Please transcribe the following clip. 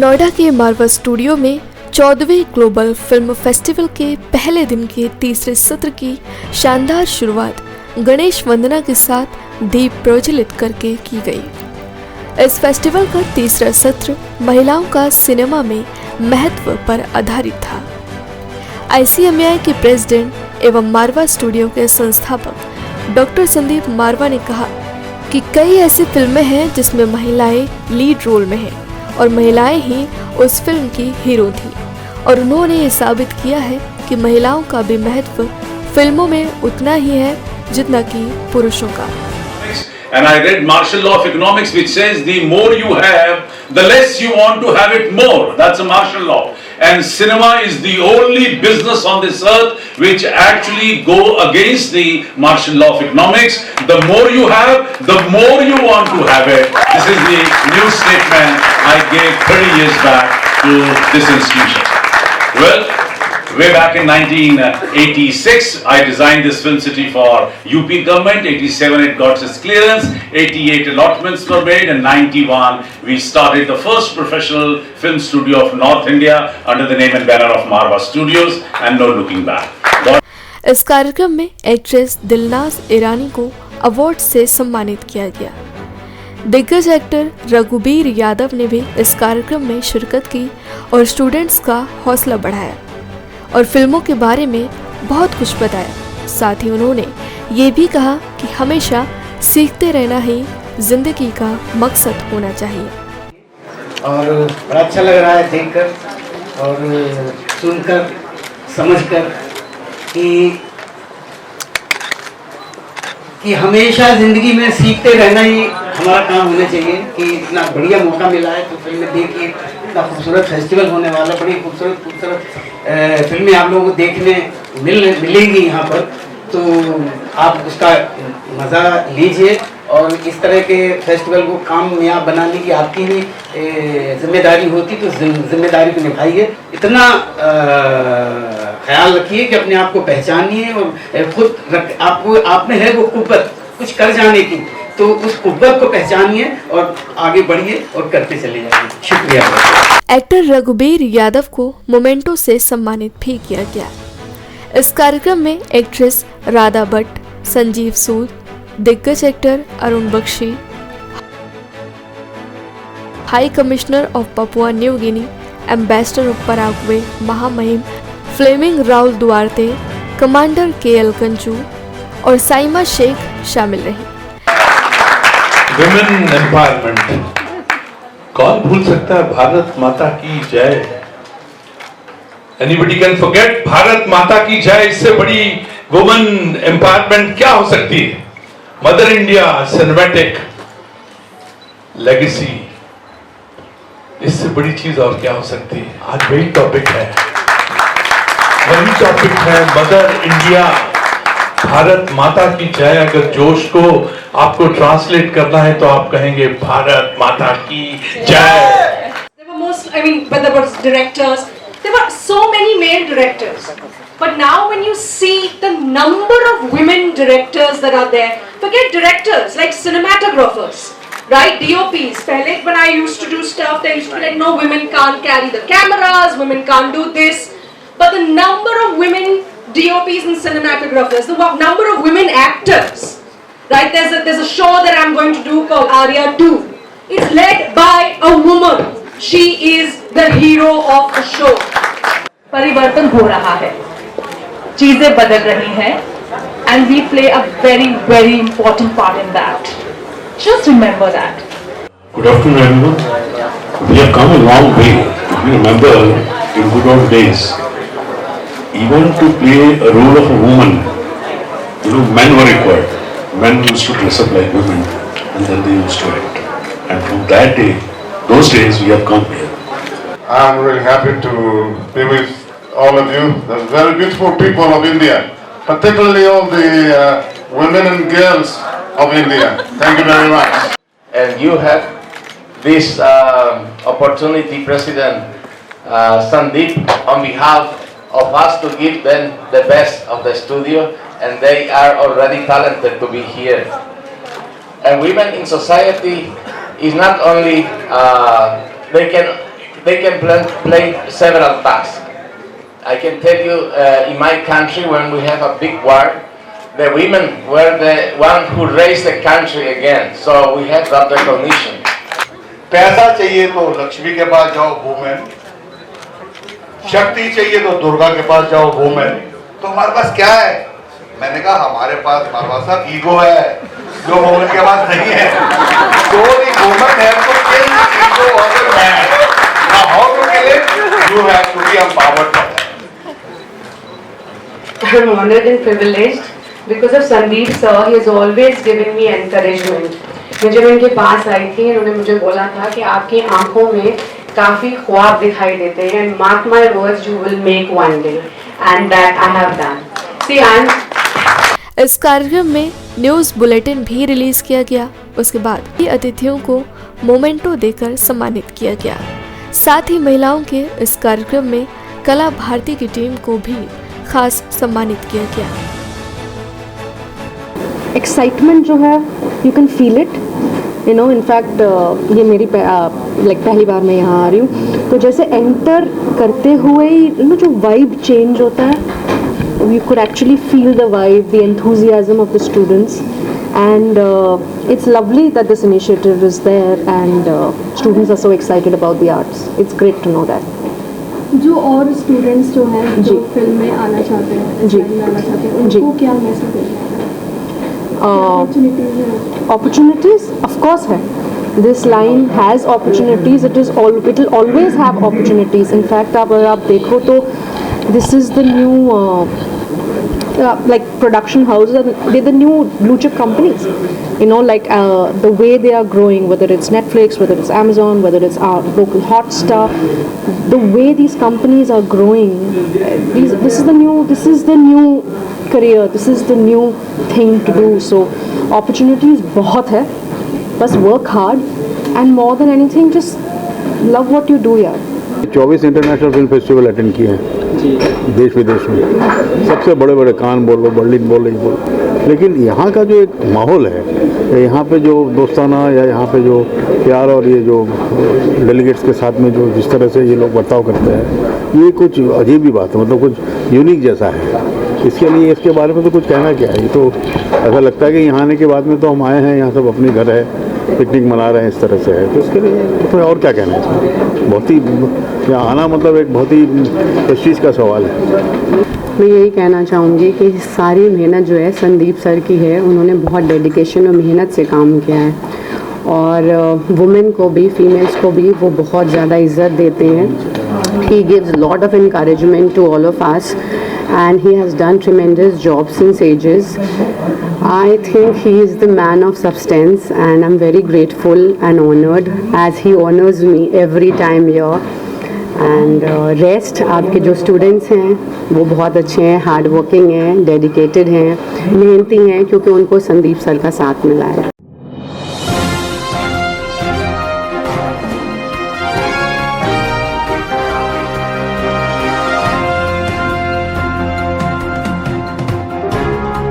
नोएडा के मारवा स्टूडियो में 14वें global film festival के पहले दिन के तीसरे सत्र की शानदार शुरुआत गणेश वंदना के साथ दीप प्रज्वलित करके की गई। इस फेस्टिवल का तीसरा सत्र महिलाओं का सिनेमा में महत्व पर आधारित था। ICMAI के प्रेसिडेंट एवं मारवा स्टूडियो के संस्थापक डॉक्टर संदीप मारवा ने कहा कि कई ऐसी फिल्में हैं जिसमें महिलाएं लीड रोल में हैं और महिलाएं ही उस फिल्म की हीरो थी, और उन्होंने ये साबित किया है कि महिलाओं का भी महत्व फिल्मों में उतना ही है जितना कि पुरुषों का। And I read martial law of economics which says the more you have, the less you want to have it more. That's a martial law. And cinema is the only business on this earth which actually go against the martial law of economics. The more you have, the more you want to have it. This is the new statement I gave 30 years back to this institution. Well, way back in 1986, I designed this film city for UP government. 87 it got its clearance, 88 allotments were made, and 91 we started the first professional film studio of North India under the name and banner of Marva Studios, and no looking back. इस कार्यक्रम में actress दिलनाज ईरानी को award से सम्मानित किया गया। दिग्गज actor Raghubir Yadav ने भी इस कार्यक्रम में शिरकत की और स्टूडेंट्स का हौसला बढ़ाया और फिल्मों के बारे में बहुत कुछ बताया। साथ ही उन्होंने ये भी कहा कि हमेशा सीखते रहना ही जिंदगी का मकसद होना चाहिए। और बड़ा अच्छा लग रहा है देखकर और सुनकर समझकर कि हमेशा ज़िंदगी में सीखते रहना ही हमारा काम होना चाहिए। कि इतना बढ़िया मौका मिला है तो फिल्में देखिए, इतना खूबसूरत फेस्टिवल होने वाला, बड़ी खूबसूरत फिल्में आप लोगों को देखने मिलेंगी यहाँ पर, तो आप उसका मज़ा लीजिए और इस तरह के फेस्टिवल को कामयाब बनाने की आपकी भी जिम्मेदारी होती, तो जिम्मेदारी को निभाइए। इतना ख्याल रखिए कि अपने आप को पहचानिए और खुद आप में है वो कुव्वत कुछ कर जाने की, तो उस कुव्वत को पहचानिए और आगे बढ़िए और करते चले जाइए। शुक्रिया। एक्टर रघुबीर यादव को मोमेंटो से सम्मानित भी किया गया। इस कार्यक्रम में एक्ट्रेस राधा भट्ट, संजीव सूद, दिग्गज actor Arun Bakshi, high commissioner of Papua New Guinea, ambassador of Paraguay महामहिम Fleming Raul Duarte, commander KL Kanchu और साइमा शेख शामिल रही। विमेन एम्पावरमेंट, कौन भूल सकता है भारत माता की जय। Anybody can forget भारत माता की जय। इससे बड़ी वुमेन एम्पावरमेंट क्या हो सकती है। मदर इंडिया सिनेमैटिक लेगेसी, इससे बड़ी चीज और क्या हो सकती है। आज वही टॉपिक है मदर इंडिया, भारत माता की जय। अगर जोश को आपको ट्रांसलेट करना है तो आप कहेंगे भारत माता की जय। But there was directors, there were so many male directors, but now when you see the number of women directors that are there, forget directors, like cinematographers, right, DOPs. Pehle when I used to do stuff, they used to be like, no, women can't carry the cameras, women can't do this. But the number of women DOPs and cinematographers, the number of women actors, right, there's a show that I'm going to do called Arya 2. It's led by a woman. She is the hero of the show. परिवर्तन हो रहा है, चीजें बदल रही हैं, and we play a very, very important part in that. Just remember that. Good afternoon, everyone. We have come a long way. If you remember, in good old days, even to play a role of a woman, men were required. Men used to dress up like women, and then they used to act. And from that day, those days, we have come here. I'm really happy to be with all of you, the very beautiful people of India, particularly all the women and girls of India. Thank you very much. And you have this opportunity, President Sandeep, on behalf of us to give them the best of the studio, and they are already talented to be here. And women in society is not only they can they can play several tasks. I can tell you, in my country, when we have a big war, the women were the one who raised the country again. So we have that recognition. पैसा चाहिए तो लक्ष्मी के पास जाओ women, शक्ति चाहिए तो दुर्गा के पास जाओ वुमेन। तो हमारे पास क्या है? मैंने कहा हमारे पास साहब ईगो है, जो वुमेन के पास नहीं है। So the woman have to kill the ego of the man. Now how to kill it? You have to be empowered for that. I'm honored and privileged because of Sandeep sir. He has always given me encouragement. मैं जब इनके पास आई थी, इन्होंने मुझे बोला था कि आपकी आंखों में काफी ख्वाब दिखाई देते हैं, and mark my words, you will make one day, and that I have done. See, इस कार्यक्रम में न्यूज़ बुलेटिन भी रिलीज किया गया। उसके बाद ही अतिथियों को मोमेंटो देकर सम्मानित किया गया। साथ ही महिलाओं के इस कार्यक्रम में कला भारती की टीम को भी खास सम्मानित किया गया। एक्साइटमेंट जो है, you can feel it, you know. In fact ये मेरी पहली बार मैं यहाँ आ रही हूँ, तो जैसे एंटर करते हुए ही जो वाइब चेंज होता है, you could actually feel the vibe, the enthusiasm of the students, and it's lovely that this initiative is there, and students are so excited about the arts. It's great to know that. जो और students जो हैं जो film में आना चाहते हैं, जी आना चाहते हैं, जी, उनको क्या मैसेज देना है? opportunities of course है. This line has opportunities. It will always have opportunities. In fact, अगर आप देखो तो this is the new like production houses, they're the new blue chip companies, you know, like the way they are growing, whether it's Netflix, whether it's Amazon, whether it's our local Hotstar, the way these companies are growing, this is the new career, this is the new thing to do. So opportunities बहुत है, बस work hard, and more than anything just love what you do यार। 24 international film festival attend किए हैं देश विदेश में, सबसे बड़े बड़े कान बोलो, बर्लिन बोलो, ये बोलो, लेकिन यहाँ का जो एक माहौल है, यहाँ पे जो दोस्ताना या यहाँ पे जो प्यार और ये जो डेलीगेट्स के साथ में जो जिस तरह से ये लोग बर्ताव करते हैं, ये कुछ अजीब ही बात है, मतलब कुछ यूनिक जैसा है। इसके लिए इसके बारे में तो कुछ कहना क्या है, ये तो ऐसा लगता है कि यहाँ आने के बाद में तो हम आए हैं, यहाँ सब अपने घर है, पिकनिक मना रहे हैं, इस तरह से है, तो इसके लिए तो और क्या कहना है। बहुत ही यहाँ आना मतलब एक बहुत ही प्रेस्टीज का सवाल है। मैं यही कहना चाहूँगी कि सारी मेहनत जो है संदीप सर की है, उन्होंने बहुत डेडिकेशन और मेहनत से काम किया है, और वुमेन को भी, फीमेल्स को भी वो बहुत ज़्यादा इज्जत देते हैं। He gives lot of encouragement to all of us, and he has done tremendous job since ages. I think he is the man of substance, and I'm very grateful and honored as he honors me every time here. And rest आपके जो students हैं वो बहुत अच्छे हैं, hard working हैं, dedicated हैं, मेहनती हैं, क्योंकि उनको संदीप सर का साथ मिला है।